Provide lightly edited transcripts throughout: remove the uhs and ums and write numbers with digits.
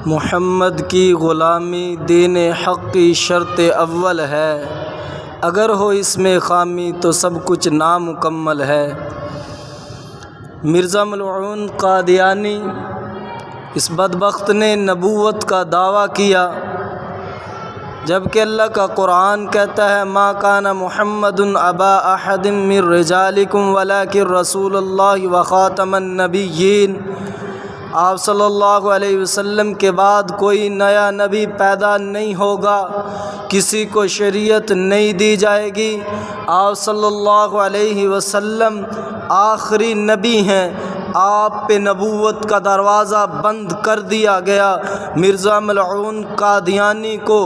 محمد کی غلامی دین حق کی شرط اول ہے، اگر ہو اس میں خامی تو سب کچھ نامکمل ہے۔ مرزا ملعون قادیانی اس بدبخت نے نبوت کا دعویٰ کیا، جبکہ اللہ کا قرآن کہتا ہے ما کان محمد ابا احد من رجالکم ولکن رسول اللہ وخاتم النبیین۔ آپ صلی اللہ علیہ وسلم کے بعد کوئی نیا نبی پیدا نہیں ہوگا، کسی کو شریعت نہیں دی جائے گی۔ آپ صلی اللہ علیہ وسلم آخری نبی ہیں، آپ پہ نبوت کا دروازہ بند کر دیا گیا۔ مرزا ملعون قادیانی کو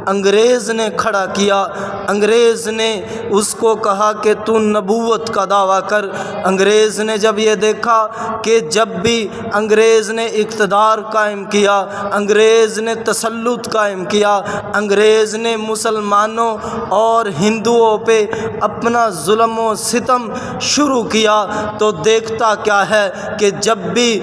انگریز نے کھڑا کیا، انگریز نے اس کو کہا کہ تو نبوت کا دعویٰ کر۔ انگریز نے جب یہ دیکھا کہ جب بھی انگریز نے اقتدار قائم کیا، انگریز نے تسلط قائم کیا، انگریز نے مسلمانوں اور ہندوؤں پہ اپنا ظلم و ستم شروع کیا، تو دیکھتا کیا ہے کہ جب بھی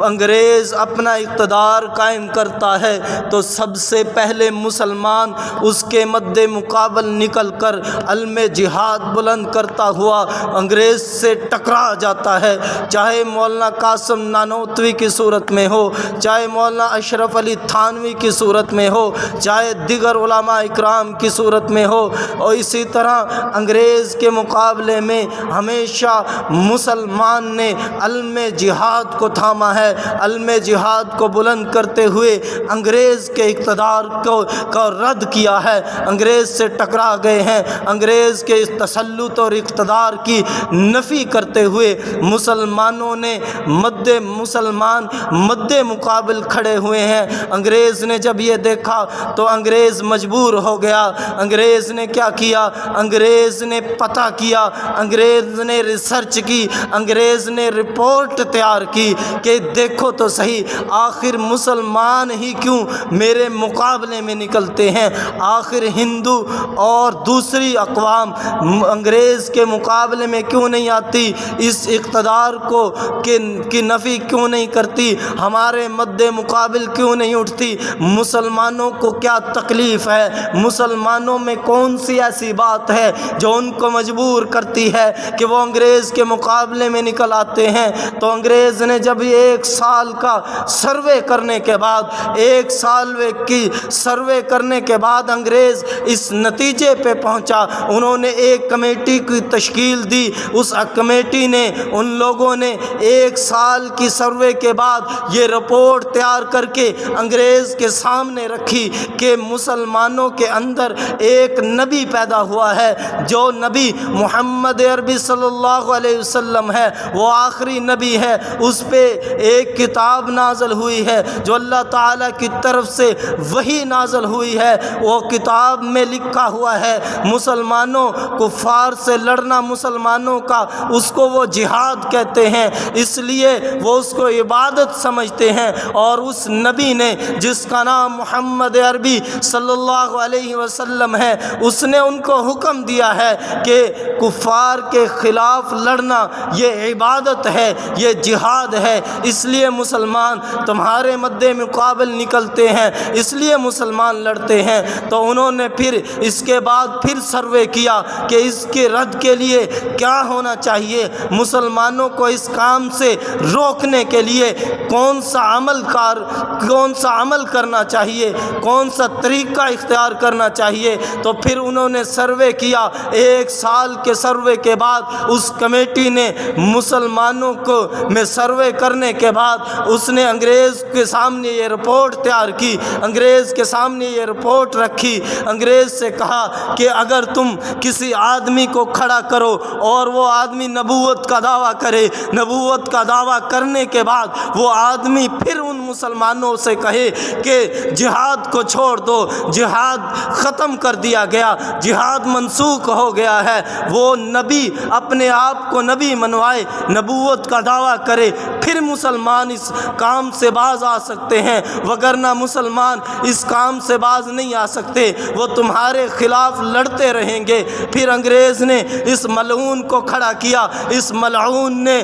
انگریز اپنا اقتدار قائم کرتا ہے تو سب سے پہلے مسلمان اس کے مد مقابل نکل کر علم جہاد بلند کرتا ہوا انگریز سے ٹکرا جاتا ہے، چاہے مولانا قاسم نانوتوی کی صورت میں ہو، چاہے مولانا اشرف علی تھانوی کی صورت میں ہو، چاہے دیگر علماء اکرام کی صورت میں ہو۔ اور اسی طرح انگریز کے مقابلے میں ہمیشہ مسلمان نے علم جہاد کو تھاما ہے، علم جہاد کو بلند کرتے ہوئے انگریز کے اقتدار کو رد کیا ہے، انگریز سے ٹکرا گئے ہیں، انگریز کے اس تسلط اور اقتدار کی نفی کرتے ہوئے مسلمانوں نے مد مقابل کھڑے ہوئے ہیں۔ انگریز نے جب یہ دیکھا تو انگریز مجبور ہو گیا۔ انگریز نے کیا کیا؟ انگریز نے پتہ کیا، انگریز نے ریسرچ کی، انگریز نے رپورٹ تیار کی کہ دیکھو تو صحیح آخر مسلمان ہی کیوں میرے مقابلے میں نکلتے ہیں، آخر ہندو اور دوسری اقوام انگریز کے مقابلے میں کیوں نہیں آتی، اس اقتدار کو کی نفی کیوں نہیں کرتی، ہمارے مد مقابل کیوں نہیں اٹھتی، مسلمانوں کو کیا تکلیف ہے، مسلمانوں میں کون سی ایسی بات ہے جو ان کو مجبور کرتی ہے کہ وہ انگریز کے مقابلے میں نکل آتے ہیں۔ تو انگریز نے جب ایک سال کا سروے کرنے کے بعد، ایک سال کی سروے کرنے کے بعد انگریز اس نتیجے پہ پہنچا، انہوں نے ایک کمیٹی کی تشکیل دی، اس کمیٹی نے ان لوگوں نے ایک سال کی سروے کے بعد یہ رپورٹ تیار کر کے انگریز کے سامنے رکھی کہ مسلمانوں کے اندر ایک نبی پیدا ہوا ہے، جو نبی محمد عربی صلی اللہ علیہ وسلم ہے، وہ آخری نبی ہے، اس پہ ایک کتاب نازل ہوئی ہے جو اللہ تعالیٰ کی طرف سے وحی نازل ہوئی ہے، وہ کتاب میں لکھا ہوا ہے مسلمانوں کفار سے لڑنا، مسلمانوں کا اس کو وہ جہاد کہتے ہیں، اس لیے وہ اس کو عبادت سمجھتے ہیں، اور اس نبی نے جس کا نام محمد عربی صلی اللہ علیہ وسلم ہے، اس نے ان کو حکم دیا ہے کہ کفار کے خلاف لڑنا یہ عبادت ہے، یہ جہاد ہے، اس لیے مسلمان تمہارے مد مقابل نکلتے ہیں، اس لیے مسلمان لڑتے ہیں۔ تو انہوں نے پھر اس کے بعد پھر سروے کیا کہ اس کے رد کے لیے کیا ہونا چاہیے، مسلمانوں کو اس کام سے روکنے کے لیے کون سا عمل کرنا چاہیے، کون سا طریقہ اختیار کرنا چاہیے۔ تو پھر انہوں نے سروے کیا، ایک سال کے سروے کے بعد اس کمیٹی نے مسلمانوں کو میں سروے کرنے کے بعد اس نے انگریز کے سامنے یہ رپورٹ تیار کی، انگریز کے سامنے یہ رپورٹ رکھی، انگریز سے کہا کہ اگر تم کسی آدمی کو کھڑا کرو اور وہ آدمی نبوت کا دعویٰ کرے، نبوت کا دعویٰ کرنے کے بعد وہ آدمی پھر ان مسلمانوں سے کہے کہ جہاد کو چھوڑ دو، جہاد ختم کر دیا گیا، جہاد منسوخ ہو گیا ہے، وہ نبی اپنے آپ کو نبی منوائے، نبوت کا دعویٰ کرے، پھر مسلمان اس کام سے باز آ سکتے ہیں، وگرنہ مسلمان اس کام سے باز نہیں آ سکتے، وہ تمہارے خلاف لڑتے رہیں گے۔ پھر انگریز نے اس ملعون کو کھڑا کیا، اس ملعون نے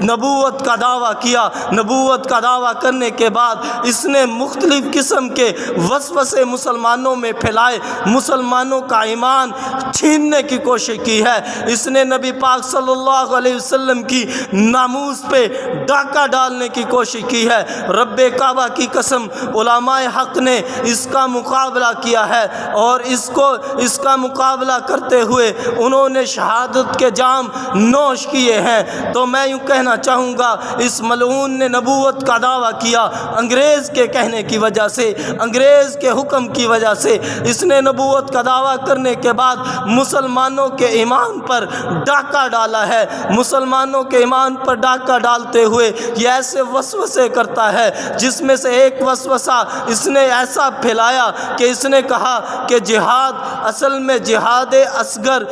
نبوت کا دعویٰ کیا۔ نبوت کا دعویٰ کرنے کے بعد اس نے مختلف قسم کے وسوسے مسلمانوں میں پھیلائے، مسلمانوں کا ایمان چھیننے کی کوشش کی ہے۔ اس نے نبی پاک صلی اللہ علیہ وسلم کی ناموس پہ ڈاکہ ڈالنے کی کوشش کی ہے۔ رب کعبہ کی قسم، علماء حق نے اس کا مقابلہ کیا ہے، اور اس کا مقابلہ کرتے ہوئے انہوں نے شہادت کے جام نوش کیے ہیں۔ تو میں یوں کہنا چاہوں گا، اس ملعون نے نبوت کا دعویٰ کیا انگریز کے کہنے کی وجہ سے، انگریز کے حکم کی وجہ سے۔ اس نے نبوت کا دعویٰ کرنے کے بعد مسلمانوں کے ایمان پر ڈاکہ ڈالا ہے۔ مسلمانوں کے ایمان پر ڈاکہ ڈالتے ہوئے یہ ایسے وسوسے کرتا ہے، جس میں سے ایک وسوسہ اس نے ایسا پھیلایا کہ اس نے کہا کہ جہاد اصل میں جہاد اصغر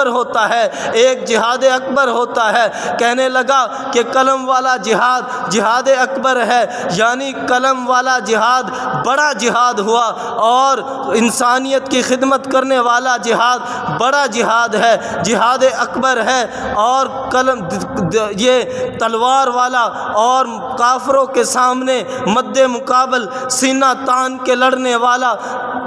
ہوتا ہے، ایک جہاد اکبر ہوتا ہے۔ کہنے لگا کہ قلم والا جہاد اکبر ہے، یعنی قلم والا جہاد بڑا جہاد ہوا، اور انسانیت کی خدمت کرنے والا جہاد بڑا جہاد ہے، جہاد اکبر ہے۔ اور یہ تلوار والا اور کافروں کے سامنے مد مقابل سینہ تان کے لڑنے والا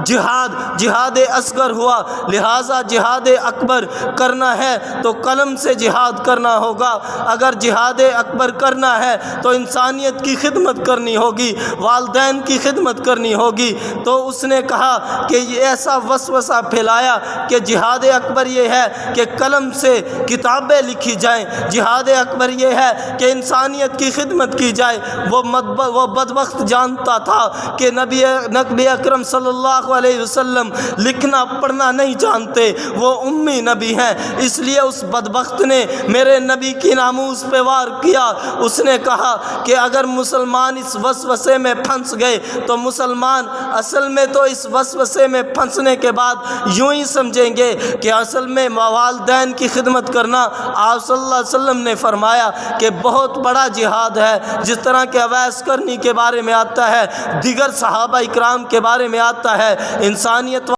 جہاد اصغر ہوا۔ لہٰذا جہاد اکبر کرنا ہے تو قلم سے جہاد کرنا ہوگا، اگر جہاد اکبر کرنا ہے تو انسانیت کی خدمت کرنی ہوگی، والدین کی خدمت کرنی ہوگی۔ تو اس نے کہا کہ یہ ایسا وسوسہ پھیلایا کہ جہاد اکبر یہ ہے کہ قلم سے کتابیں لکھی جائیں، جہاد اکبر یہ ہے کہ انسانیت کی خدمت کی جائے۔ وہ بدبخت جانتا تھا کہ نبی اکرم صلی اللہ علیہ وسلم لکھنا پڑھنا نہیں جانتے، وہ امی نبی ہیں، اس لیے اس بدبخت نے میرے نبی کی ناموس پہ وار کیا۔ اس نے کہا کہ اگر مسلمان اس وسوسے میں پھنس گئے تو مسلمان اصل میں تو اس وسوسے میں پھنسنے کے بعد یوں ہی سمجھیں گے کہ اصل میں والدین کی خدمت کرنا آپ صلی اللہ علیہ وسلم نے فرمایا کہ بہت بڑا جہاد ہے، جس طرح کہ اویس کرنی کے بارے میں آتا ہے، دیگر صحابہ اکرام کے بارے میں آتا ہے۔ انسانیت